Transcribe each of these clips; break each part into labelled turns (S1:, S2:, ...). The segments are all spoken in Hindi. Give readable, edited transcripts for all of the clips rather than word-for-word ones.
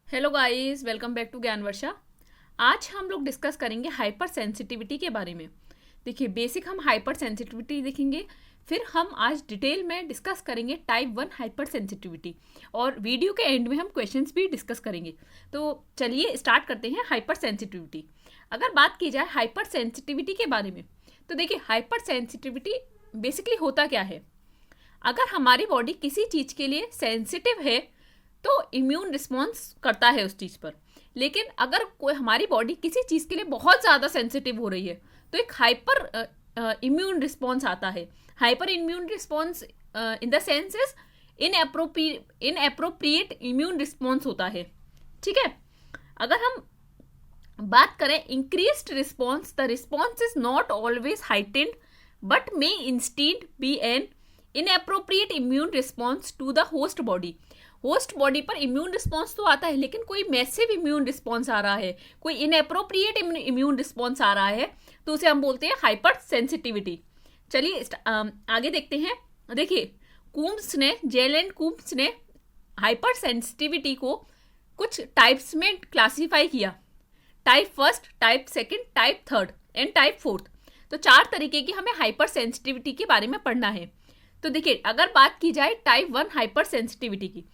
S1: Hello guys, welcome back to Gyan Varsha. आज हम लोग डिस्कस करेंगे हाइपर सेंसिटिविटी के बारे में। देखिए, बेसिक हम हाइपर सेंसिटिविटी देखेंगे, फिर हम आज डिटेल में डिस्कस करेंगे टाइप 1 हाइपर सेंसिटिविटी, और वीडियो के एंड में हम क्वेश्चंस भी डिस्कस करेंगे। तो चलिए स्टार्ट करते हैं हाइपर सेंसिटिविटी। अगर बात की जाए हाइपर सेंसिटिविटी के बारे में, तो देखिए हाइपर सेंसिटिविटी बेसिकली होता क्या है। अगर हमारी बॉडी किसी चीज़ के लिए सेंसिटिव है तो इम्यून रिस्पॉन्स करता है उस चीज़ पर। लेकिन अगर कोई हमारी बॉडी किसी चीज़ के लिए बहुत ज़्यादा सेंसिटिव हो रही है तो एक हाइपर इम्यून रिस्पॉन्स आता है। Hyper immune response in the sense is inappropriate immune response होता है। ठीक है, अगर हम बात करें increased response, the response is not always heightened but may instead be an inappropriate immune response to the host body. Host body पर इम्यून रिस्पॉन्स तो आता है, लेकिन कोई मैसिव इम्यून रिस्पॉन्स आ रहा है, कोई इनएप्रोप्रिएट इम्यून रिस्पॉन्स आ रहा है, तो उसे हम बोलते हैं हाइपर सेंसिटिविटी। चलिए आगे देखते हैं। देखिए, जेलेन कूम्स ने हाइपर सेंसिटिविटी को कुछ टाइप्स में क्लासीफाई किया। Type first, type second, type third and type fourth. तो 4 तरीके की हमें हाइपर सेंसिटिविटी के बारे में पढ़ना है। तो देखिए, अगर बात की जाए टाइप 1 हाइपर सेंसिटिविटी की,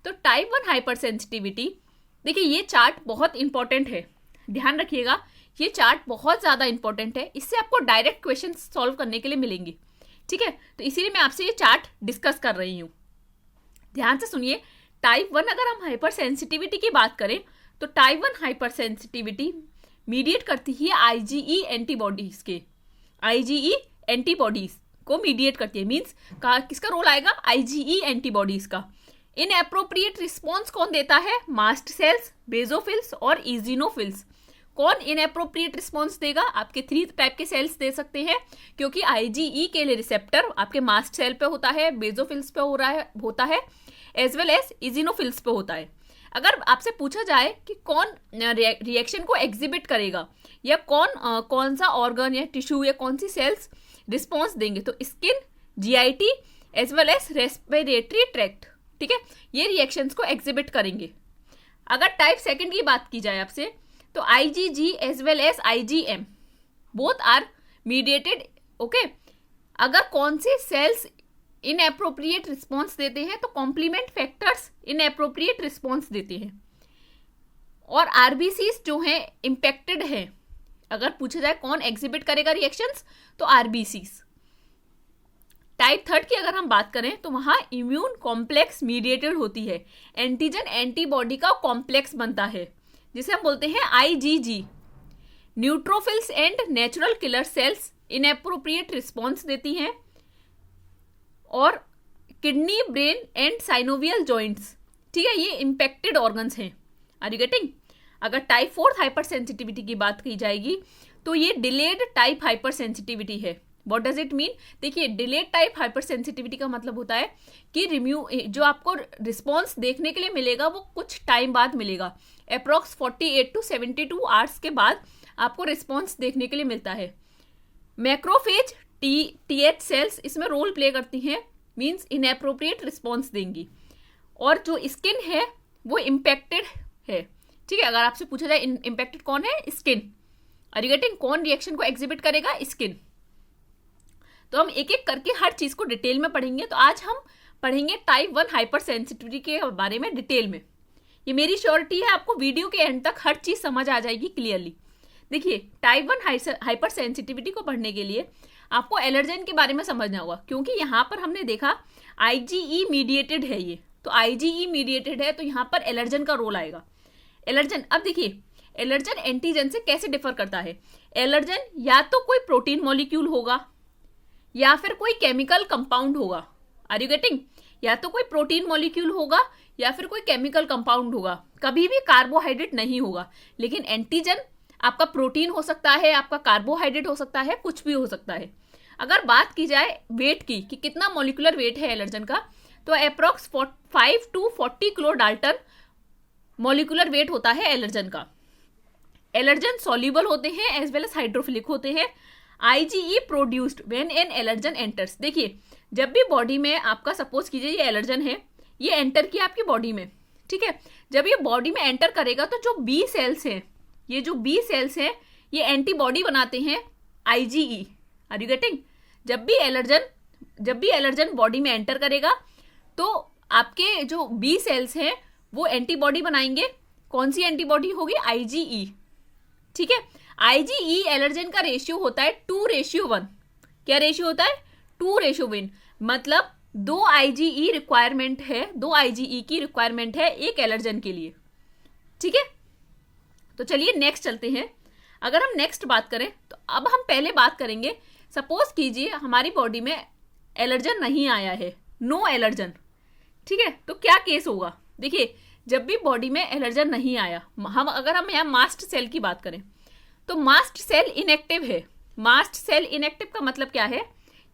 S1: तो टाइप 1 हाइपर सेंसिटिविटी, देखिए ये चार्ट बहुत इंपॉर्टेंट है, ध्यान रखिएगा, ये चार्ट बहुत ज़्यादा इंपॉर्टेंट है। इससे आपको डायरेक्ट क्वेश्चन सॉल्व करने के लिए मिलेंगे। ठीक है, तो इसीलिए मैं आपसे ये चार्ट डिस्कस कर रही हूँ। ध्यान से सुनिए। टाइप 1 अगर हम हाइपर सेंसिटिविटी की बात करें तो टाइप 1 हाइपर सेंसिटिविटी मीडिएट करती है आईजीई एंटीबॉडीज के। आईजीई एंटीबॉडीज को मीडिएट करती है, मीन्स किसका रोल आएगा? आईजीई एंटीबॉडीज का। इनएप्रोप्रिएट रिस्पॉन्स कौन देता है? मास्ट सेल्स, बेजोफिल्स और इजिनोफिल्स। कौन इनएप्रोप्रिएट रिस्पॉन्स देगा? आपके 3 टाइप के सेल्स दे सकते हैं, क्योंकि आईजीई के लिए रिसेप्टर आपके मास्ट सेल पे होता है, बेजोफिल्स पे होता है एज वेल एज इजिनोफिल्स पे होता है। अगर आपसे पूछा जाए कि कौन रिएक्शन को एग्जिबिट करेगा, या कौन सा ऑर्गन या टिश्यू या कौन सी सेल्स रिस्पॉन्स देंगे, तो skin, GIT as well as respiratory tract, ठीक है, ये रिएक्शंस को एग्जिबिट करेंगे। अगर टाइप सेकंड की बात की जाए आपसे, तो IgG as well as IgM both are mediated. Okay, अगर कौन से सेल्स इनएप्रोप्रिएट रिस्पॉन्स देते हैं, तो कॉम्प्लीमेंट फैक्टर्स इनएप्रोप्रिएट रिस्पॉन्स देते हैं। और आरबीसीज जो हैं इम्पेक्टेड हैं, अगर पूछा जाए कौन एग्जिबिट करेगा रिएक्शंस, तो आरबीसीज। टाइप थर्ड की अगर हम बात करें तो वहां इम्यून कॉम्प्लेक्स मीडिएटेड होती है। एंटीजन एंटीबॉडी का कॉम्प्लेक्स बनता है, जिसे हम बोलते हैं IgG. Neutrophils and natural killer cells inappropriate response देती हैं। और kidney, brain and synovial joints, ठीक है, ये इम्पेक्टेड ऑर्गन्स हैं। Are you getting? अगर टाइप 4 हाइपर सेंसिटिविटी की बात की जाएगी तो ये डिलेड टाइप हाइपर सेंसिटिविटी है। What does it mean? देखिए, डिलेड टाइप हाइपर सेंसिटिविटी का मतलब होता है कि जो आपको रिस्पॉन्स देखने के लिए मिलेगा वो कुछ टाइम बाद मिलेगा। अप्रॉक्स 48 to 72 आवर्स के बाद आपको रिस्पॉन्स देखने के लिए मिलता है। मैक्रोफेज टीएच सेल्स इसमें रोल प्ले करती हैं, मीन्स इनएप्रोप्रिएट रिस्पॉन्स देंगी। और जो स्किन है वो इम्पेक्टेड है। ठीक है, अगर आपसे पूछा जाए इम्पेक्टेड कौन है? स्किन। Are you getting? कौन रिएक्शन को एग्जिबिट करेगा? स्किन। तो हम एक एक करके हर चीज को डिटेल में पढ़ेंगे। तो आज हम पढ़ेंगे टाइप 1 हाइपर सेंसिटिविटी के बारे में डिटेल में। ये मेरी श्योरिटी है, आपको वीडियो के एंड तक हर चीज समझ आ जाएगी क्लियरली। देखिए, टाइप 1 हाइपर सेंसिटिविटी को पढ़ने के लिए आपको एलर्जन के बारे में समझना होगा, क्योंकि यहाँ पर हमने देखा आईजीई मीडिएटेड है ये। तो आईजीई मीडिएटेड है तो यहाँ पर एलर्जन का रोल आएगा। एलर्जन, अब देखिए, एलर्जन एंटीजन से कैसे डिफर करता है। एलर्जन या तो कोई प्रोटीन मॉलिक्यूल होगा या फिर कोई केमिकल कंपाउंड होगा। Are you getting? या तो कोई प्रोटीन मॉलिक्यूल होगा या फिर कोई केमिकल कंपाउंड होगा, कभी भी कार्बोहाइड्रेट नहीं होगा। लेकिन एंटीजन आपका प्रोटीन हो सकता है, आपका कार्बोहाइड्रेट हो सकता है, कुछ भी हो सकता है। अगर बात की जाए वेट की कि कितना मॉलिकुलर वेट है एलर्जन का, तो approx 5 to 40 kilo Dalton molecular weight होता है एलर्जन का। एलर्जन सॉल्युबल होते हैं एज वेल एज हाइड्रोफिलिक होते हैं। IgE produced when an allergen enters. देखिए, जब भी बॉडी में आपका, सपोज कीजिए ये एलर्जन है, ये एंटर किया आपकी बॉडी में, ठीक है। जब ये बॉडी में एंटर करेगा तो जो बी सेल्स हैं, ये जो बी सेल्स हैं ये एंटीबॉडी बनाते हैं IgE। Are you getting? जब भी एलर्जन बॉडी में एंटर करेगा तो आपके जो बी सेल्स हैं वो एंटीबॉडी बनाएंगे। कौन सी एंटीबॉडी होगी? IgE। ठीक है। IgE एलर्जन का रेशियो होता है 2:1। क्या रेशियो होता है? 2:1। मतलब 2 IgE रिक्वायरमेंट है, 2 IgE की रिक्वायरमेंट है एक एलर्जन के लिए। ठीक है। तो चलिए नेक्स्ट चलते हैं। अगर हम नेक्स्ट बात करें तो अब हम पहले बात करेंगे, सपोज कीजिए हमारी बॉडी में एलर्जन नहीं आया है, नो एलर्जन। ठीक है। तो क्या केस होगा? देखिए, जब भी बॉडी में एलर्जन नहीं आया, अगर हम यहाँ मास्ट सेल की बात करें तो मास्ट सेल इनएक्टिव है। मास्ट सेल इनएक्टिव का मतलब क्या है?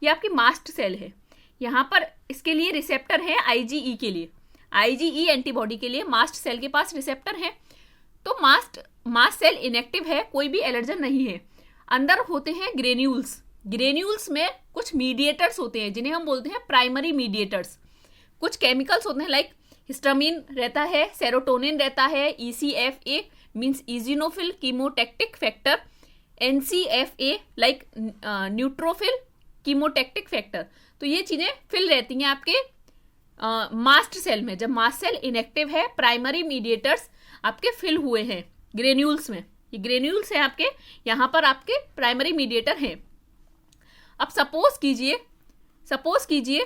S1: ये आपकी मास्ट सेल है, यहाँ पर इसके लिए रिसेप्टर है IgE के लिए, IgE एंटीबॉडी के लिए मास्ट सेल के पास रिसेप्टर है। तो मास्ट सेल इनएक्टिव है, कोई भी एलर्जन नहीं है। अंदर होते हैं ग्रेन्यूल्स। ग्रेन्यूल्स में कुछ मीडिएटर्स होते हैं जिन्हें हम बोलते हैं प्राइमरी मीडिएटर्स। कुछ केमिकल्स होते हैं लाइक हिस्टामिन रहता है, सेरोटोनिन रहता है, ECFA means eosinophil chemotactic factor, NCFA like neutrophil chemotactic factor. तो ये चीजें फिल रहती हैं आपके मास्ट सेल में। जब मास्ट सेल इनएक्टिव है, प्राइमरी मीडिएटर्स आपके फिल हुए हैं ग्रेन्यूल्स में। ये ग्रेन्यूल्स हैं आपके, यहाँ पर आपके प्राइमरी मीडिएटर हैं। अब सपोज कीजिए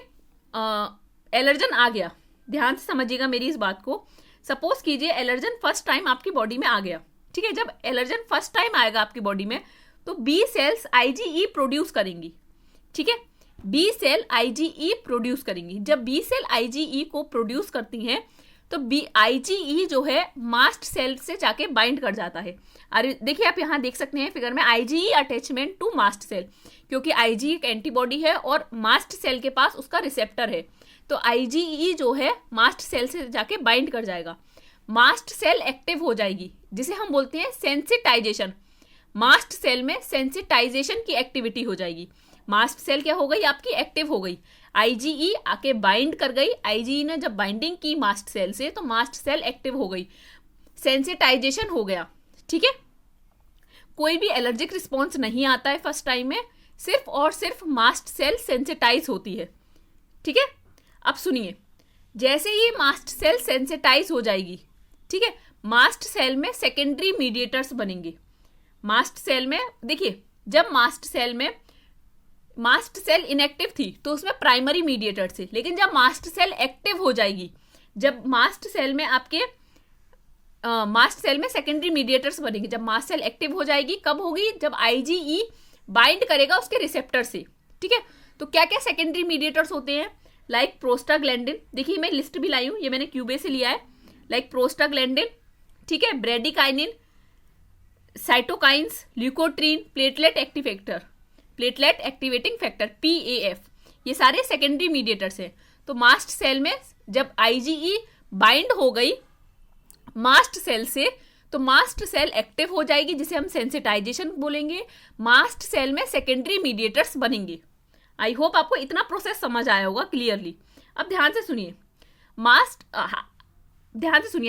S1: एलर्जन आ गया। ध्यान से समझिएगा मेरी इस बात को। सपोज कीजिए एलर्जन फर्स्ट टाइम आपकी बॉडी में आ गया। ठीक है। जब एलर्जन फर्स्ट टाइम आएगा आपकी बॉडी में तो बी सेल्स IgE प्रोड्यूस करेंगी। ठीक है। बी सेल IgE प्रोड्यूस करेंगी। जब बी सेल IgE को प्रोड्यूस करती हैं तो IgE जो है मास्ट सेल से जाके बाइंड कर जाता है। अरे देखिए, आप यहाँ देख सकते हैं फिगर में IgE attachment to mast cell, क्योंकि IgE एक एंटीबॉडी है और मास्ट सेल के पास उसका रिसेप्टर है। तो IgE जो है मास्ट सेल से जाके बाइंड कर जाएगा, मास्ट सेल एक्टिव हो जाएगी, जिसे हम बोलते हैं सेंसिटाइजेशन। मास्ट सेल में सेंसिटाइजेशन की एक्टिविटी हो जाएगी। मास्ट सेल क्या हो गई? आपकी एक्टिव हो गई। IgE आके बाइंड कर गई। IgE ने जब बाइंडिंग की मास्ट सेल से तो मास्ट सेल एक्टिव हो गई, सेंसिटाइजेशन हो गया। ठीक है। कोई भी एलर्जिक रिस्पॉन्स नहीं आता है फर्स्ट टाइम में, सिर्फ और सिर्फ मास्ट सेल सेंसिटाइज होती है। ठीक है। अब सुनिए, जैसे ही मास्ट सेल सेंसिटाइज हो जाएगी, ठीक है, मास्ट सेल में सेकेंडरी मीडिएटर्स बनेंगे। मास्ट सेल में देखिए, जब मास्ट सेल इनएक्टिव थी तो उसमें प्राइमरी मीडिएटर थे, लेकिन जब मास्ट सेल एक्टिव हो जाएगी, जब मास्ट सेल में सेकेंडरी मीडिएटर्स बनेंगे। जब मास्ट सेल एक्टिव हो जाएगी, कब होगी? जब IgE बाइंड करेगा उसके रिसेप्टर से। ठीक है। तो क्या क्या सेकेंडरी मीडिएटर्स होते हैं? Like prostaglandin. देखिए, मैं लिस्ट भी लाई हूँ, ये मैंने क्यूबे से लिया है। लाइक प्रोस्टाग्लैंडिन, ठीक है, bradykinin, cytokines, leukotriene, platelet activating factor PAF, ये सारे सेकेंडरी मीडिएटर्स हैं। तो मास्ट सेल में जब IgE बाइंड हो गई मास्ट सेल से तो मास्ट सेल एक्टिव हो जाएगी, जिसे हम सेंसिटाइजेशन बोलेंगे। मास्ट सेल में सेकेंडरी मीडिएटर्स बनेंगे। आई होप आपको इतना प्रोसेस समझ आया होगा क्लियरली। अब ध्यान से सुनिए,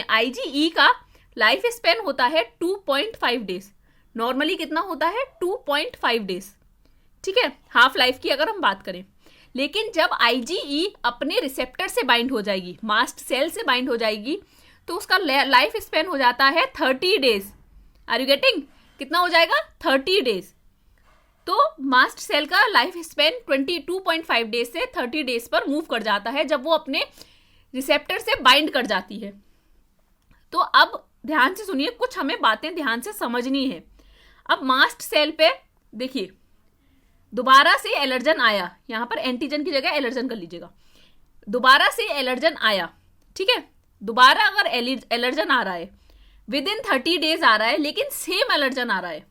S1: IgE का लाइफ स्पेन होता है 2.5 डेज। नॉर्मली कितना होता है? 2.5 डेज। ठीक है, हाफ लाइफ की अगर हम बात करें। लेकिन जब IgE अपने रिसेप्टर से बाइंड हो जाएगी, मास्ट सेल से बाइंड हो जाएगी, तो उसका लाइफ स्पेन हो जाता है 30 डेज। Are you getting? कितना हो जाएगा? 30 डेज। तो मास्ट सेल का लाइफ स्पेन 22.5 डेज से 30 डेज पर मूव कर जाता है जब वो अपने रिसेप्टर से बाइंड कर जाती है। तो अब ध्यान से सुनिए, कुछ हमें बातें ध्यान से समझनी है। अब मास्ट सेल पे देखिए, दोबारा से एलर्जन आया, यहां पर एंटीजन की जगह एलर्जन कर लीजिएगा। दोबारा से एलर्जन आया, ठीक है, दोबारा अगर एलर्जन आ रहा है, विद इन 30 डेज आ रहा है, लेकिन सेम एलर्जन आ रहा है,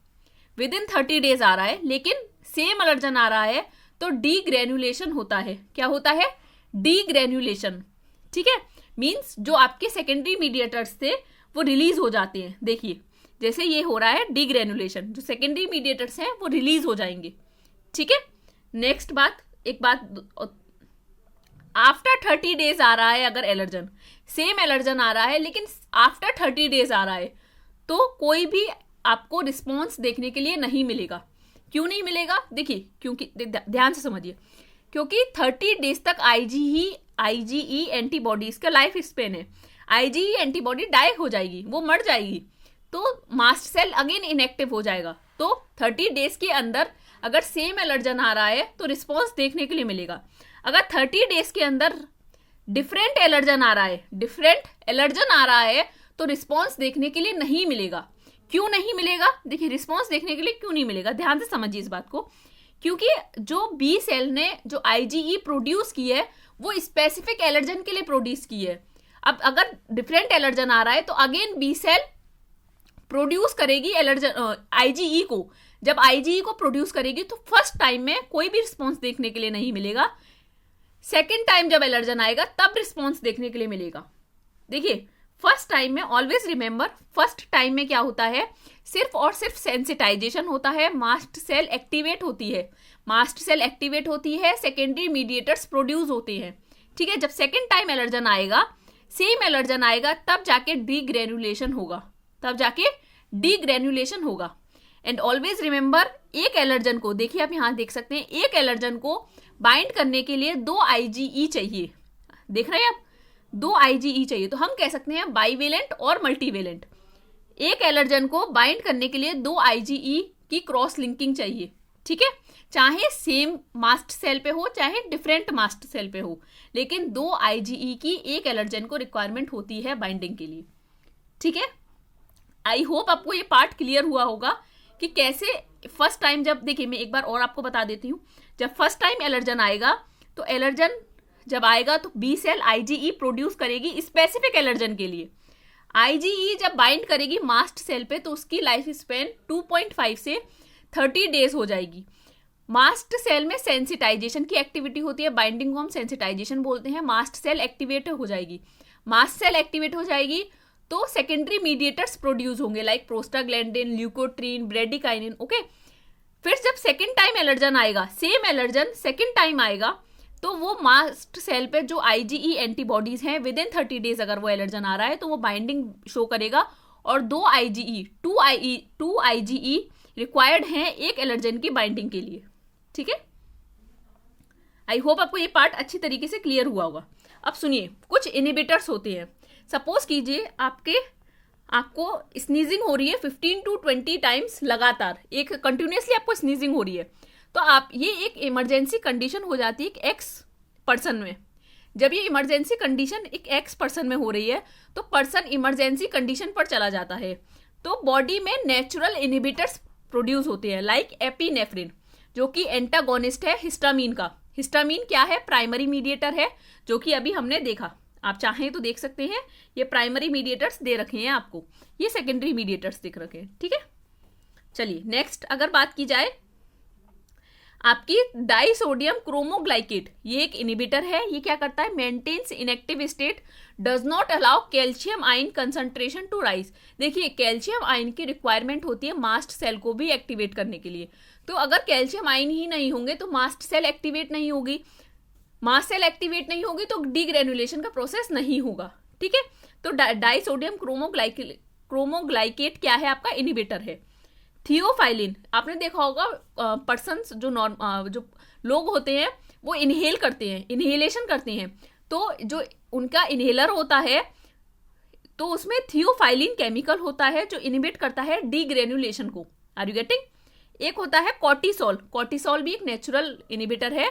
S1: विद इन 30 डेज आ रहा है लेकिन सेम एलर्जन आ रहा है, तो डीग्रेन्युलेशन होता है। क्या होता है? डीग्रेन्युलेशन। ठीक है, मीन्स जो आपके सेकेंडरी मीडिएटर्स थे वो रिलीज हो जाते हैं। देखिए, जैसे ये हो रहा है डीग्रेन्युलेशन, जो सेकेंडरी मीडिएटर्स हैं वो रिलीज हो जाएंगे। ठीक है, नेक्स्ट बात, एक बात आफ्टर 30 डेज आ रहा है अगर एलर्जन, सेम एलर्जन आ रहा है लेकिन आफ्टर 30 डेज आ रहा है, तो कोई भी आपको रिस्पॉन्स देखने के लिए नहीं मिलेगा। क्यों नहीं मिलेगा? देखिए, क्योंकि ध्यान से समझिए, क्योंकि 30 डेज तक आईजीई एंटीबॉडीज का लाइफ स्पेन है। आईजीई एंटीबॉडी डाई हो जाएगी, वो मर जाएगी, तो मास्ट सेल अगेन इनएक्टिव हो जाएगा। तो 30 डेज के अंदर अगर सेम एलर्जन आ रहा है तो रिस्पॉन्स देखने के लिए मिलेगा। अगर 30 डेज के अंदर डिफरेंट एलर्जन आ रहा है तो रिस्पॉन्स देखने के लिए नहीं मिलेगा। क्यों नहीं मिलेगा? देखिए, रिस्पॉन्स देखने के लिए क्यों नहीं मिलेगा, ध्यान से समझिए इस बात को। क्योंकि जो बी सेल ने जो आईजीई प्रोड्यूस की है वो स्पेसिफिक एलर्जन के लिए प्रोड्यूस की है। अब अगर डिफरेंट एलर्जन आ रहा है तो अगेन बी सेल प्रोड्यूस करेगी एलर्जन आईजीई को। जब आईजीई को प्रोड्यूस करेगी तो फर्स्ट टाइम में कोई भी रिस्पॉन्स देखने के लिए नहीं मिलेगा। सेकेंड टाइम जब एलर्जन आएगा तब रिस्पॉन्स देखने के लिए मिलेगा। देखिए, फर्स्ट टाइम में ऑलवेज रिमेंबर, फर्स्ट टाइम में क्या होता है, सिर्फ और सिर्फ सेंसिटाइजेशन होता है, मास्ट सेल एक्टिवेट होती है, सेकेंडरी मीडिएटर्स प्रोड्यूस होते हैं। ठीक है, जब सेकेंड टाइम एलर्जन आएगा, सेम एलर्जन आएगा, तब जाके डीग्रेनुलेशन होगा। एंड ऑलवेज रिमेंबर, एक एलर्जन को, देखिए आप यहां देख सकते हैं, एक एलर्जन को बाइंड करने के लिए 2 आईजीई चाहिए। देख रहे हैं आप, 2 आईजीई चाहिए। तो हम कह सकते हैं बाईवेलेंट और मल्टीवेलेंट। एक एलर्जन को बाइंड करने के लिए 2 आईजीई की क्रॉस लिंकिंग चाहिए। ठीक है, चाहे सेम मास्ट सेल पे हो चाहे डिफरेंट मास्ट सेल पे हो, लेकिन 2 आईजीई की एक एलर्जन को रिक्वायरमेंट होती है बाइंडिंग के लिए। ठीक है, आई होप आपको ये पार्ट क्लियर हुआ होगा कि कैसे फर्स्ट टाइम, जब देखिए मैं एक बार और आपको बता देती हूँ, जब फर्स्ट टाइम एलर्जन आएगा तो एलर्जन जब आएगा तो बी सेल आईजीई प्रोड्यूस करेगी स्पेसिफिक एलर्जन के लिए। आईजीई जब बाइंड करेगी मास्ट सेल पे तो उसकी लाइफ स्पेन 2.5 से 30 डेज हो जाएगी। मास्ट सेल में सेंसिटाइजेशन की एक्टिविटी होती है, बाइंडिंग को हम सेंसिटाइजेशन बोलते हैं। मास्ट सेल एक्टिवेट हो जाएगी तो सेकेंडरी मीडिएटर्स प्रोड्यूस होंगे like prostaglandin, leukotriene, bradykinin. Okay, फिर जब सेकेंड टाइम एलर्जन आएगा, सेम एलर्जन सेकेंड टाइम आएगा, तो वो मास्ट सेल पे जो आईजीई एंटीबॉडीज हैं विद इन 30 डेज अगर वो एलर्जन आ रहा है तो वो बाइंडिंग शो करेगा और 2 आईजीई रिक्वायर्ड हैं एक एलर्जन की बाइंडिंग के लिए। ठीक है, आई होप आपको ये पार्ट अच्छी तरीके से क्लियर हुआ होगा। अब सुनिए, कुछ इनिबिटर्स होते हैं। सपोज कीजिए आपको स्नीजिंग हो रही है 15 to 20 टाइम्स लगातार, एक कंटिन्यूसली आपको स्नीजिंग हो रही है, तो आप ये एक इमरजेंसी कंडीशन हो जाती है एक एक्स पर्सन में। जब ये इमरजेंसी कंडीशन एक एक्स पर्सन में हो रही है तो पर्सन इमरजेंसी कंडीशन पर चला जाता है, तो बॉडी में नेचुरल इनिबिटर्स प्रोड्यूस होते हैं लाइक एपिनेफ्रिन, जो कि एंटागोनिस्ट है हिस्टामीन का। हिस्टामीन क्या है? प्राइमरी मीडिएटर है, जो कि अभी हमने देखा। आप चाहें तो देख सकते हैं, ये प्राइमरी मीडिएटर्स दे रखे हैं आपको, ये सेकेंडरी मीडिएटर्स दिख रखे हैं। ठीक है, चलिए नेक्स्ट अगर बात की जाए, आपकी डाइसोडियम क्रोमोग्लाइकेट, ये एक इनिबिटर है। ये क्या करता है? Maintains inactive state, does not allow calcium ion concentration to rise. देखिए, कैल्शियम आयन की रिक्वायरमेंट होती है मास्ट सेल को भी एक्टिवेट करने के लिए, तो अगर कैल्शियम आयन ही नहीं होंगे तो मास्ट सेल एक्टिवेट नहीं होगी, मास्ट सेल एक्टिवेट नहीं होगी तो डीग्रेनुलेशन का प्रोसेस नहीं होगा। ठीक है, तो डाइसोडियम क्रोमोग्लाइकेट क्या है? आपका इनिबिटर है। थियोफाइलिन, आपने देखा होगा पर्सन्स जो लोग होते हैं वो इनहेल करते हैं, इनहेलेशन करते हैं, तो जो उनका इनहेलर होता है तो उसमें थियोफाइलिन केमिकल होता है जो इनिबिट करता है डीग्रेनुलेशन को। Are you getting? एक होता है कॉर्टिसोल, कॉर्टिसोल भी एक नेचुरल इनिबिटर है।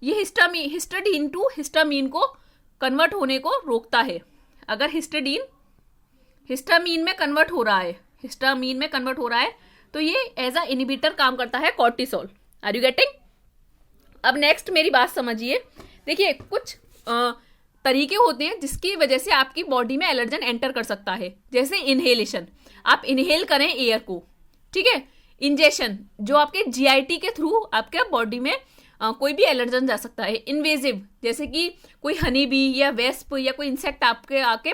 S1: ये हिस्टाडीन टू हिस्टामीन को कन्वर्ट होने को रोकता है। अगर हिस्टामीन में कन्वर्ट हो रहा है तो ये एज अ इनिबिटर काम करता है कॉर्टिसोल। Are you getting? अब नेक्स्ट मेरी बात समझिए। देखिए, कुछ तरीके होते हैं जिसकी वजह से आपकी बॉडी में एलर्जन एंटर कर सकता है, जैसे इनहेलेशन, आप इनहेल करें एयर को। ठीक है, इंजेक्शन, जो आपके जीआईटी के थ्रू आपके बॉडी में कोई भी एलर्जन जा सकता है। इन्वेजिव, जैसे कि कोई हनी बी या वेस्प या कोई इंसेक्ट आपके आके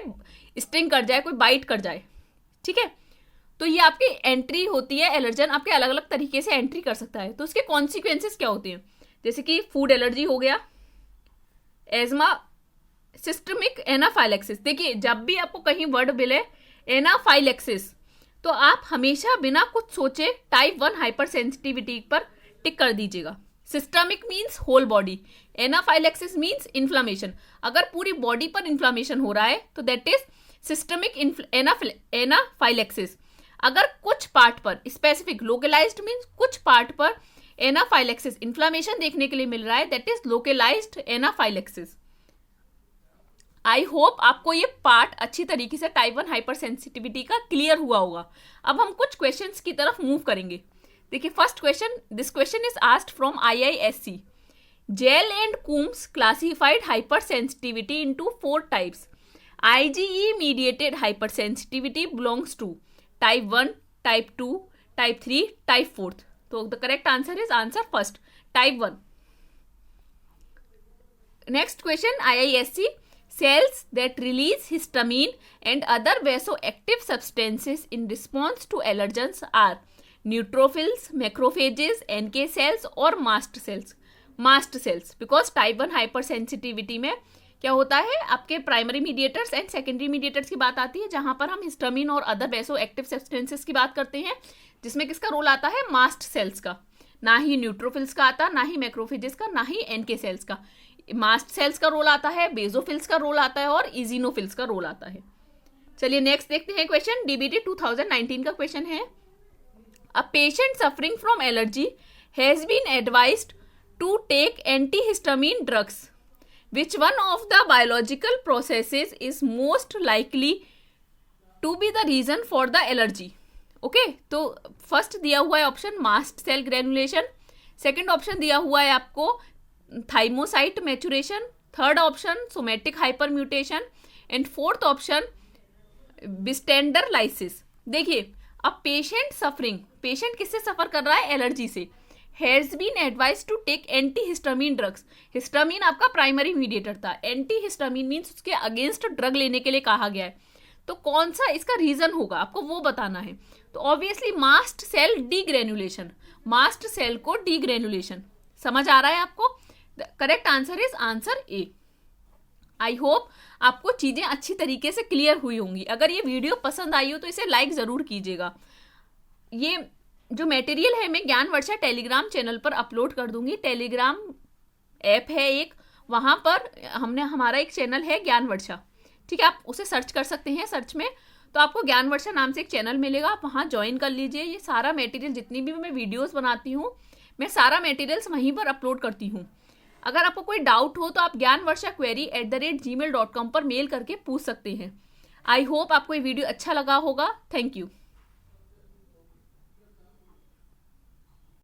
S1: स्टिंग कर जाए, कोई बाइट कर जाए। ठीक है, तो ये आपकी एंट्री होती है, एलर्जन आपके अलग अलग तरीके से एंट्री कर सकता है। तो उसके कॉन्सिक्वेंसेस क्या होते हैं? जैसे कि फूड एलर्जी हो गया, एजमा, सिस्टमिक एनाफाइलेक्सिस। देखिए जब भी आपको कहीं वर्ड मिले एनाफाइलेक्सिस तो आप हमेशा बिना कुछ सोचे टाइप 1 हाइपर सेंसिटिविटी पर टिक कर दीजिएगा। Systemic means whole body, anaphylaxis means inflammation. अगर पूरी बॉडी पर इन्फ्लामेशन हो रहा है तो दैट इज सिस्टमिक एनाफाइलेक्सिस। अगर कुछ पार्ट पर स्पेसिफिक, लोकलाइज्ड मीन्स कुछ पार्ट पर एनाफाइलेक्सिस इन्फ्लामेशन देखने के लिए मिल रहा है, that is localized anaphylaxis. I hope आपको ये पार्ट अच्छी तरीके से टाइप 1 हाइपर सेंसिटिविटी का क्लियर हुआ होगा। अब हम कुछ क्वेश्चंस की तरफ मूव करेंगे। देखिए first question, this question is asked from IISc। Gell and Coombs classified hypersensitivity into 4 types. IgE mediated hypersensitivity belongs to type 1, type 2, type 3, type 4. So the correct answer is answer first, type 1. Next question, IISc, cells that release histamine and other vasoactive substances in response to allergens are neutrophils, macrophages, NK cells or mast cells. Mast cells, because type 1 hypersensitivity में क्या होता है, आपके primary mediators and secondary mediators की बात आती है, जहां पर हम हिस्टामिन और अदर वैसो एक्टिव सब्सटेंसेस की बात करते हैं, जिसमें किसका रोल आता है, मास्ट सेल्स का। ना ही न्यूट्रोफिल्स का आता, ना ही मैक्रोफेजेस का, ना ही एनके सेल्स का। मास्ट सेल्स का रोल आता है, बेजोफिल्स का रोल आता है और इजिनोफिल्स का रोल आता है। चलिए नेक्स्ट देखते हैं क्वेश्चन। DBT 2019 का क्वेश्चन है, a patient suffering from allergy has been advised to take antihistamine drugs. Which one of the biological processes is most likely to be the reason for the allergy? Okay तो फर्स्ट दिया हुआ है option mast cell granulation, second option दिया हुआ है आपको thymocyte maturation, third option somatic hyper mutation and fourth option bystander lysis. देखिए अब पेशेंट सफरिंग, पेशेंट किससे सफर कर रहा है, एलर्जी से, has been advise to take antihistamine drugs. Histamine आपका प्राइमरी मीडिएटर था, एंटीहिस्टामिन मीन्स उसके अगेंस्ट ड्रग लेने के लिए कहा गया है। तो कौन सा इसका रीजन होगा आपको वो बताना है। तो obviously mast cell degranulation, mast cell को डीग्रेनुलेशन। समझ आ रहा है आपको? Correct answer is answer A. I hope आपको चीजें अच्छी तरीके से क्लियर हुई होंगी। अगर ये वीडियो पसंद आई हो तो इसे लाइक जरूर कीजिएगा। ये जो मटेरियल है मैं ज्ञान वर्षा टेलीग्राम चैनल पर अपलोड कर दूंगी। टेलीग्राम ऐप है एक, वहां पर हमने हमारा एक चैनल है ज्ञान वर्षा, ठीक है, आप उसे सर्च कर सकते हैं। सर्च में तो आपको ज्ञान वर्षा नाम से एक चैनल मिलेगा, आप वहां ज्वाइन कर लीजिए। ये सारा मटेरियल, जितनी भी मैं वीडियोस बनाती हूँ, मैं सारा मटेरियल्स वहीं पर अपलोड करती हूँ। अगर आपको कोई डाउट हो तो आप ज्ञानवर्षाquery@gmail.com पर मेल करके पूछ सकते हैं। आई होप आपको ये वीडियो अच्छा लगा होगा। Thank you.